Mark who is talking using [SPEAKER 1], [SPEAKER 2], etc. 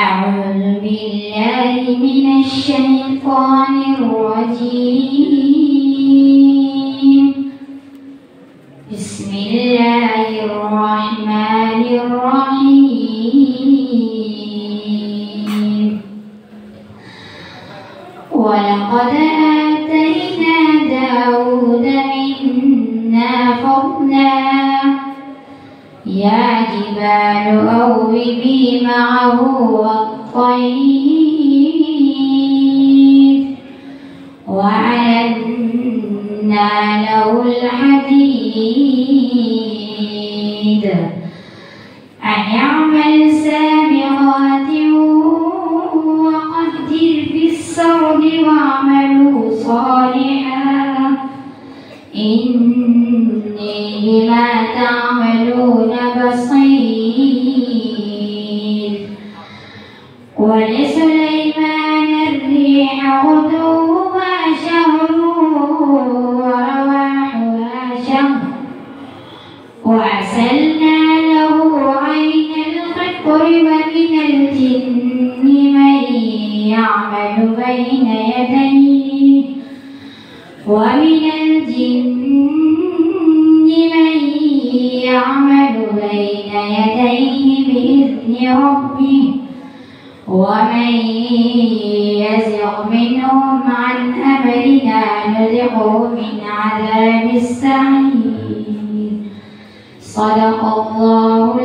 [SPEAKER 1] أعوذ بالله من الشيطان الرجيم. بسم الله الرحمن الرحيم. ولقد آتينا داود منا فضلا يا جبال أوبي معه والطير وأعلنا له الحديد أن اعمل سابغات وقدر في السرد واعملوا صالحا إني بما تعملون بصير. ولسليمان الريح غدوها شهر ورواحها شهر وأسلنا له عين القطر ومن الجن من يعمل بين يديه ومن الجن من يعمل بين يديه بإذن ربه ومن يزغ منهم عن أمرنا نذقه من عذاب السعير. صدق الله.